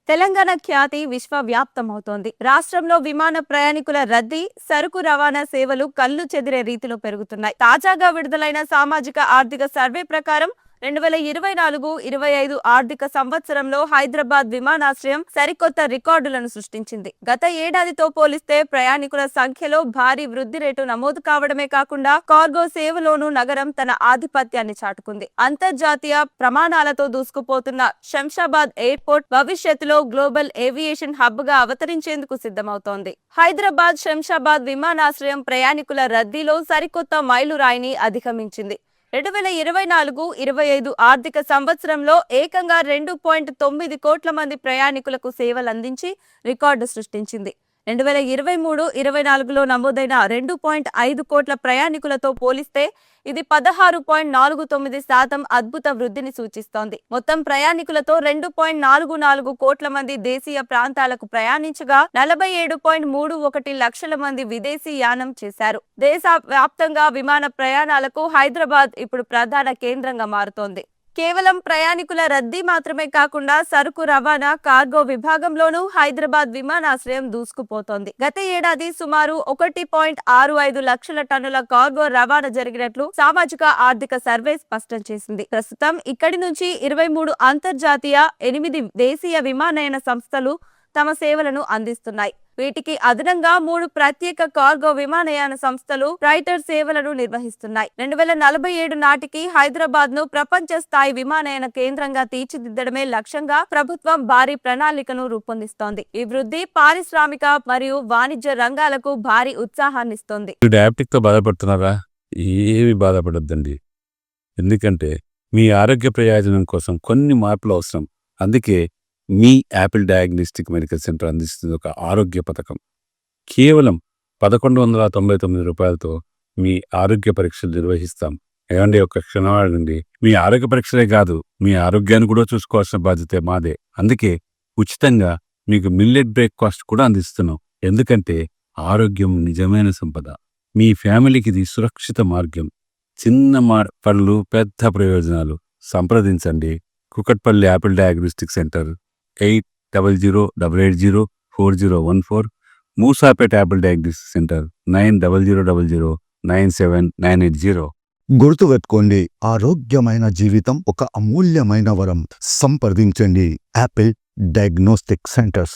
తెలంగాణ ఖ్యాతి విశ్వవ్యాప్తమవుతోంది. రాష్ట్రంలో విమాన ప్రయాణికుల రద్దీ, సరుకు రవాణా సేవలు కళ్ళు చెదిరే రీతిలో పెరుగుతున్నాయి. తాజాగా విడుదలైన సామాజిక ఆర్థిక సర్వే ప్రకారం 2024-25 ఆర్థిక సంవత్సరంలో హైదరాబాద్ విమానాశ్రయం సరికొత్త రికార్డులను సృష్టించింది. గత ఏడాదితో పోలిస్తే ప్రయాణికుల సంఖ్యలో భారీ వృద్ధి రేటు నమోదు కావడమే కాకుండా కార్గో సేవలోనూ నగరం తన ఆధిపత్యాన్ని చాటుకుంది. అంతర్జాతీయ ప్రమాణాలతో దూసుకుపోతున్న శంషాబాద్ ఎయిర్పోర్ట్ భవిష్యత్తులో గ్లోబల్ ఏవియేషన్ హబ్ గా అవతరించేందుకు సిద్ధమవుతోంది. హైదరాబాద్ శంషాబాద్ విమానాశ్రయం ప్రయాణికుల రద్దీలో సరికొత్త మైలురాయిని అధిగమించింది. 2024-25 ఆర్థిక సంవత్సరంలో ఏకంగా 2.9 కోట్ల మంది ప్రయాణికులకు సేవలందించి రికార్డు సృష్టించింది. 2023-24లో నమోదైన 2.5 కోట్ల ప్రయాణికులతో పోలిస్తే ఇది 16.49% అద్భుత వృద్ధిని సూచిస్తోంది. మొత్తం ప్రయాణికులతో 2.44 కోట్ల మంది దేశీయ ప్రాంతాలకు ప్రయాణించగా 47.31 లక్షల మంది విదేశీ యానం చేశారు. దేశ వ్యాప్తంగా విమాన ప్రయాణాలకు హైదరాబాద్ ఇప్పుడు ప్రధాన కేంద్రంగా మారుతోంది. కేవలం ప్రయాణికుల రద్దీ మాత్రమే కాకుండా సరుకు రవాణా, కార్గో విభాగంలోనూ హైదరాబాద్ విమానాశ్రయం దూసుకుపోతోంది. గత ఏడాది సుమారు 1.65 లక్షల టన్నుల కార్గో రవాణా జరిగినట్లు సామాజిక ఆర్థిక సర్వే స్పష్టం చేసింది. ప్రస్తుతం ఇక్కడి నుంచి 23 అంతర్జాతీయ, 8 దేశీయ విమానయాన సంస్థలు తమ సేవలను అందిస్తున్నాయి. వీటికి అదనంగా 3 ప్రత్యేక కార్గో విమానయాన సంస్థలు ఫ్రైటర్ సేవలను నిర్వహిస్తున్నాయి. 2047 నాటికి హైదరాబాద్ ను ప్రపంచ స్థాయి విమానయాన కేంద్రంగా తీర్చిదిద్దడమే లక్ష్యంగా ప్రభుత్వం భారీ ప్రణాళికను రూపొందిస్తోంది. ఈ వృద్ధి పారిశ్రామిక మరియు వాణిజ్య రంగాలకు భారీ ఉత్సాహాన్నిస్తోంది. డయాబెటిక్ తో బాధపడుతున్నారా? ఏమి బాధపడొద్దండి. ఎందుకంటే మీ ఆరోగ్య ప్రయోజనం కోసం కొన్ని మార్పులు అవసరం. అందుకే మీ యాపిల్ డయాగ్నోస్టిక్ మెడికల్ సెంటర్ అందిస్తుంది ఒక ఆరోగ్య పథకం. కేవలం 1199 రూపాయలతో మీ ఆరోగ్య పరీక్షలు నిర్వహిస్తాం. ఏమండి, ఒక క్షణవాడండి. మీ ఆరోగ్య పరీక్షలే కాదు, మీ ఆరోగ్యాన్ని కూడా చూసుకోవాల్సిన బాధ్యత మాదే. అందుకే ఉచితంగా మీకు మిల్లెట్ బ్రేక్ఫాస్ట్ కూడా అందిస్తున్నాం. ఎందుకంటే ఆరోగ్యం నిజమైన సంపద. మీ ఫ్యామిలీకి ఇది సురక్షిత మార్గం. చిన్న పనులు, పెద్ద ప్రయోజనాలు. సంప్రదించండి Kukatpally Apple diagnostic centre 8088040414, Moosapet Apple diagnostic centre 9000097980. గుర్తుపెట్టుకోండి, ఆరోగ్యమైన జీవితం ఒక అమూల్యమైన వరం. సంప్రదించండి యాపిల్ డయాగ్నోస్టిక్ సెంటర్స్.